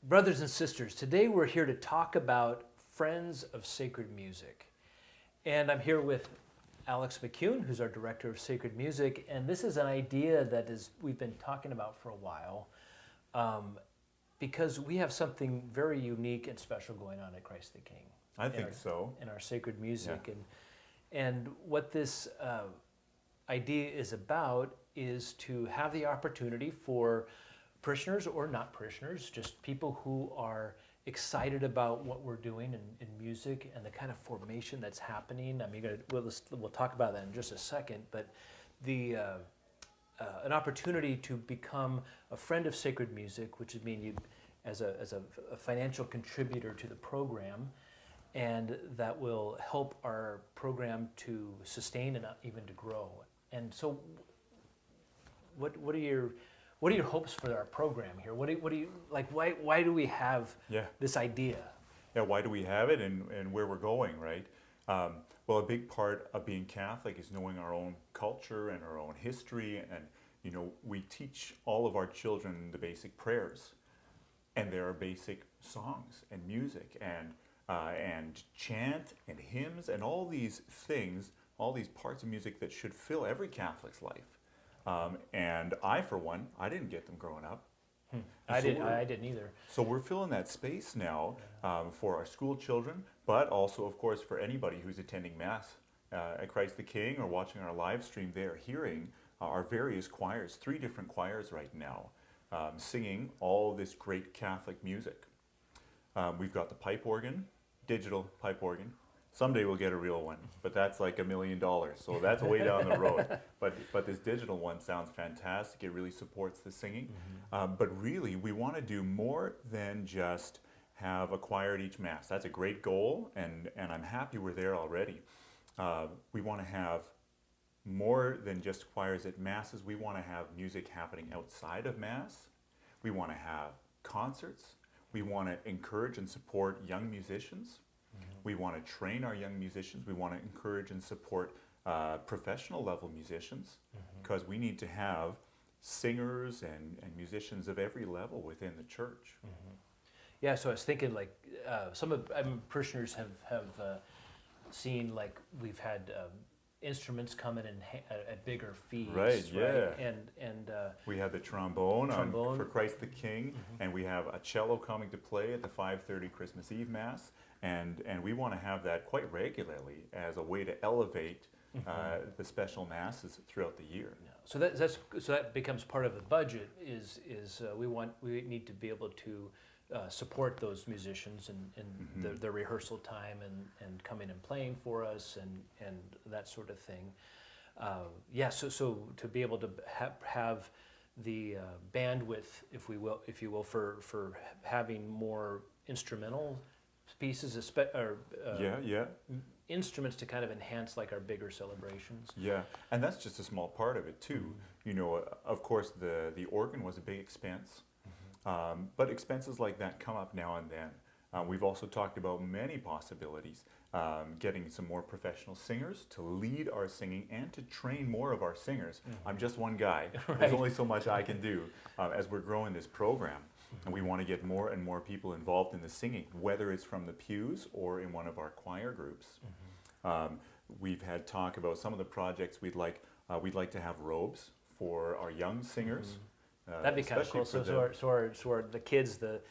Brothers and sisters, today we're here to talk about Friends of Sacred Music. And I'm here with Alex McCune, who's our Director of Sacred Music, and this is an idea that we've been talking about for a while because we have something very unique and special going on at Christ the King. I think so. In our sacred music. Yeah. And what this idea is about is to have the opportunity for parishioners or not parishioners, just people who are excited about what we're doing in music and the kind of formation that's happening. I mean, we'll talk about that in just a second, but an opportunity to become a friend of sacred music, which would mean you as a financial contributor to the program, and that will help our program to sustain and even to grow. And so, what are your hopes for our program here? What do you like? Why do we have this idea? Yeah, why do we have it and where we're going, right? Well, a big part of being Catholic is knowing our own culture and our own history, and we teach all of our children the basic prayers, and there are basic songs and music and chant and hymns and all these things, all these parts of music that should fill every Catholic's life. And I, for one, I didn't get them growing up. I didn't either. So we're filling that space now for our school children, but also, of course, for anybody who's attending Mass at Christ the King or watching our live stream. They are hearing our various choirs, 3 different choirs right now, singing all this great Catholic music. We've got the pipe organ, digital pipe organ. Someday we'll get a real one, but that's like $1 million, so that's way down the road. But this digital one sounds fantastic. It really supports the singing. But really, we want to do more than just have a choir at each Mass. That's a great goal, and I'm happy we're there already. We want to have more than just choirs at Masses. We want to have music happening outside of Mass. We want to have concerts. We want to encourage and support young musicians. We want to train our young musicians. We want to encourage and support professional level musicians, because we need to have singers and musicians of every level within the church. Yeah, so I was thinking like parishioners have seen, like, we've had instruments come in at bigger fees, right? Yeah. And we have the trombone for Christ the King, and we have a cello coming to play at the 5:30 Christmas Eve Mass, and we want to have that quite regularly as a way to elevate the special Masses throughout the year. Yeah. So that becomes part of the budget. We need to be able to support those musicians and their rehearsal time and coming and playing for us and that sort of thing. So to be able to have the bandwidth, if you will, for having more instrumental pieces, instruments to kind of enhance like our bigger celebrations. Yeah, and that's just a small part of it too. Of course, the organ was a big expense. But expenses like that come up now and then. We've also talked about many possibilities, getting some more professional singers to lead our singing and to train more of our singers. I'm just one guy. Right. There's only so much I can do as we're growing this program. And we want to get more and more people involved in the singing, whether it's from the pews or in one of our choir groups. We've had talk about some of the projects we'd like to have robes for our young singers. That'd be kind of cool. So the kids, the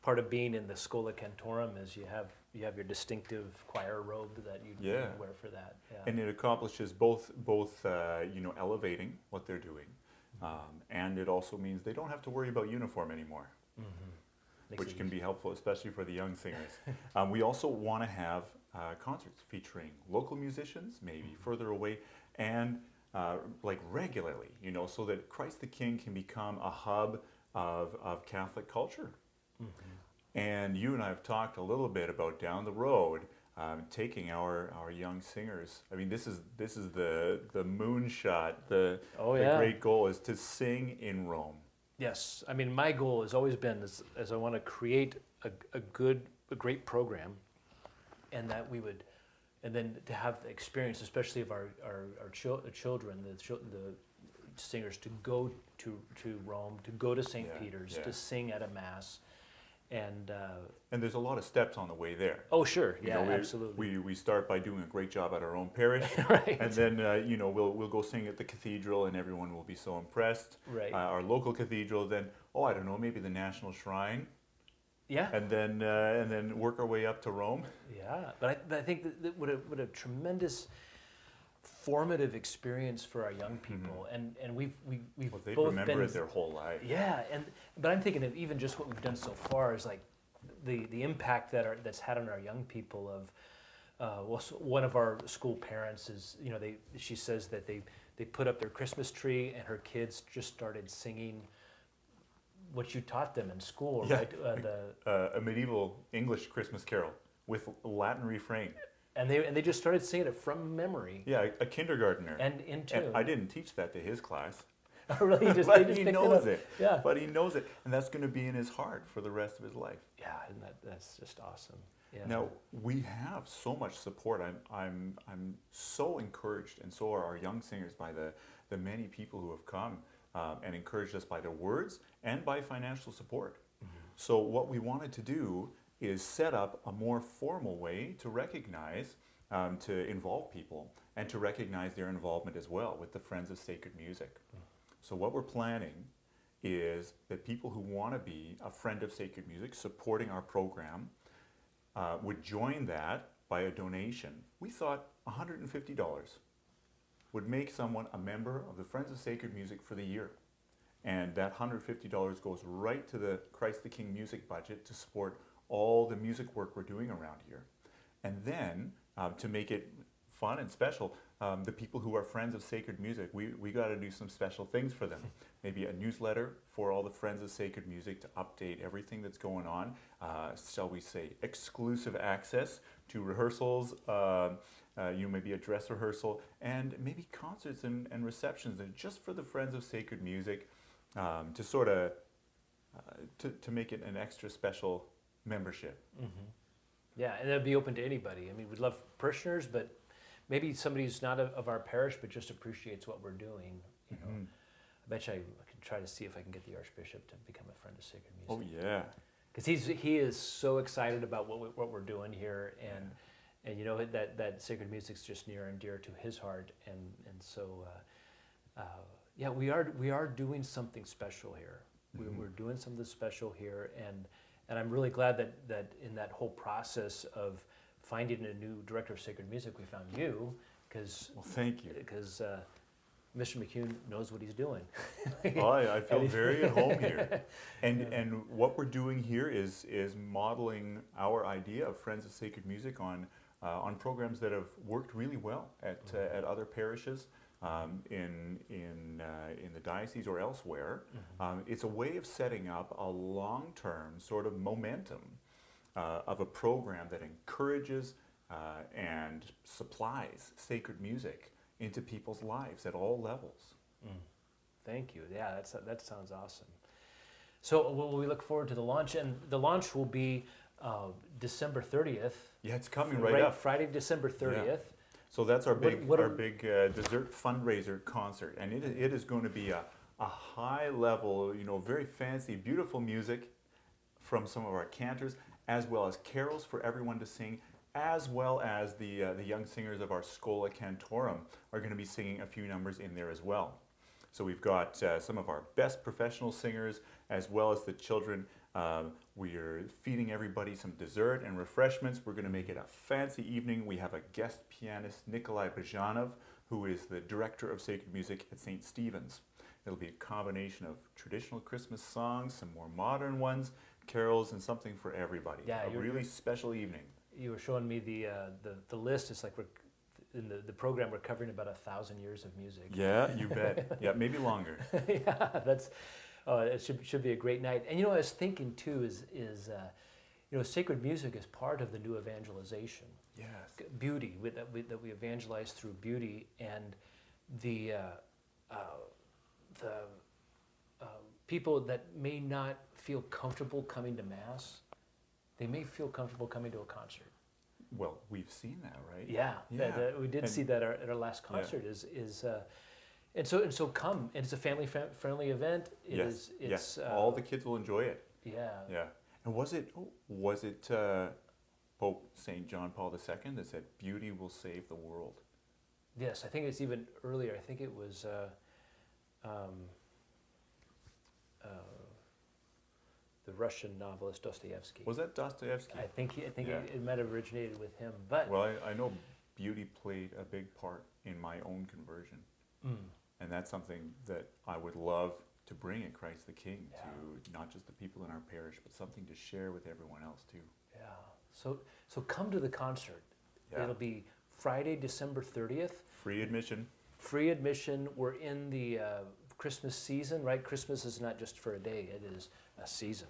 part of being in the Schola Cantorum is you have your distinctive choir robe that you wear for that. Yeah. And it accomplishes both elevating what they're doing, and it also means they don't have to worry about uniform anymore, which can be helpful, especially for the young singers. We also want to have concerts featuring local musicians, maybe further away, and like regularly, so that Christ the King can become a hub of Catholic culture. And you and I have talked a little bit about down the road taking our young singers. I mean, this is the moonshot. The great goal is to sing in Rome. Yes, I mean, my goal has always been as I want to create a great program, and that we would. And then to have the experience, especially of our children, the singers, to go to Rome, to go to St. Peter's, to sing at a Mass, And there's a lot of steps on the way there. oh, sure, You yeah, know, absolutely. we start by doing a great job at our own parish, Right. and then we'll go sing at the cathedral, and everyone will be so impressed. Right. Our local cathedral, then I don't know, maybe the National Shrine, Yeah. and then work our way up to Rome. Yeah, but I think that what a tremendous formative experience for our young people, and we've Well, they both remember been it their whole life. yeah, but I'm thinking of even just what we've done so far is like the impact that's had on our young people of one of our school parents is she says that they put up their Christmas tree and her kids just started singing what you taught them in school, Yeah. right? A medieval English Christmas carol with Latin refrain. And they just started singing it from memory Yeah, a kindergartner. and into. And I didn't teach that to his class. Really, they just But he picked it knows up. it. Yeah. But he knows it, and that's going to be in his heart for the rest of his life. Yeah, and that's just awesome. Yeah. Now we have so much support. I'm so encouraged, and so are our young singers by the many people who have come and encouraged us by their words and by financial support. So what we wanted to do is set up a more formal way to recognize, to involve people, and to recognize their involvement as well with the Friends of Sacred Music. So what we're planning is that people who want to be a friend of Sacred Music, supporting our program, would join that by a donation. We thought $150 would make someone a member of the Friends of Sacred Music for the year. And that $150 goes right to the Christ the King music budget to support all the music work we're doing around here. And then, to make it fun and special, the people who are Friends of Sacred Music, we got to do some special things for them. Maybe a newsletter for all the Friends of Sacred Music to update everything that's going on. Shall we say exclusive access to rehearsals, maybe a dress rehearsal, and maybe concerts and receptions that are just for the Friends of Sacred Music, to sort of to make it an extra special membership. Mm-hmm. Yeah, and that'd be open to anybody. I mean, we'd love parishioners, but maybe somebody who's not of our parish but just appreciates what we're doing. You know, I bet you I can try to see if I can get the Archbishop to become a Friend of Sacred Music. Oh yeah. Because he is so excited about what we're doing here, and you know that Sacred Music's just near and dear to his heart, and so yeah, we are doing something special here. We're doing something special here, and I'm really glad that in that whole process of finding a new director of Sacred Music, we found you, because Well, thank you. because Mr. McCune knows what he's doing. Oh, I feel very at home here. And what we're doing here is modeling our idea of Friends of Sacred Music on programs that have worked really well at other parishes in the diocese or elsewhere. It's a way of setting up a long-term sort of momentum of a program that encourages and supplies sacred music into people's lives at all levels. Thank you. Yeah, that sounds awesome. So we look forward to the launch, and the launch will be December 30th. Yeah, it's coming right up. Friday, December 30th. Yeah. So that's our big What- dessert fundraiser concert, and it is going to be a high level, very fancy, beautiful music from some of our cantors, as well as carols for everyone to sing, as well as the young singers of our Schola Cantorum are going to be singing a few numbers in there as well. So we've got some of our best professional singers, as well as the children. We're feeding everybody some dessert and refreshments. We're going to make it a fancy evening. We have a guest pianist, Nikolai Bajanov, who is the director of Sacred Music at St. Stephen's. It'll be a combination of traditional Christmas songs, some more modern ones, carols, and something for everybody. Yeah, a really special evening. You were showing me the list. It's like we're in the program. We're covering about 1,000 years of music. Yeah, you bet. Yeah, maybe longer. Yeah, that's. It should be a great night. And I was thinking too is sacred music is part of the new evangelization. Yes. Beauty that we evangelize through beauty, and the people that may not feel comfortable coming to Mass, they may feel comfortable coming to a concert. Well, we've seen that, right? Yeah, Yeah. we did see that at our last concert. And so come, and it's a family friendly event. Yes. All the kids will enjoy it. Yeah. Yeah. And was it Pope St. John Paul II that said, "Beauty will save the world"? Yes, I think it's even earlier. I think it was the Russian novelist Dostoevsky. Was that Dostoevsky? I think Yeah. it might have originated with him. But Well, I know beauty played a big part in my own conversion. And that's something that I would love to bring at Christ the King to not just the people in our parish, but something to share with everyone else too. yeah. So come to the concert. Yeah. It'll be Friday, December 30th. Free admission. Free admission. We're in the Christmas season, right? Christmas is not just for a day, it is a season.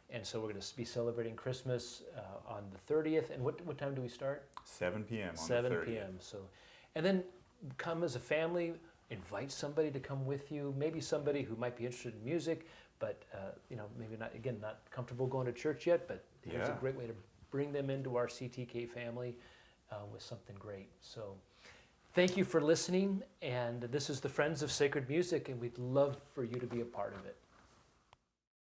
And so we're going to be celebrating Christmas on the 30th. And what time do we start? 7 p.m. on 7 the 30th. p.m. So, and then come as a family, invite somebody to come with you, maybe somebody who might be interested in music, but maybe not comfortable going to church yet, but here's a Yeah. great way to bring them into our CTK family with something great. So thank you for listening, and this is the Friends of Sacred Music, and we'd love for you to be a part of it.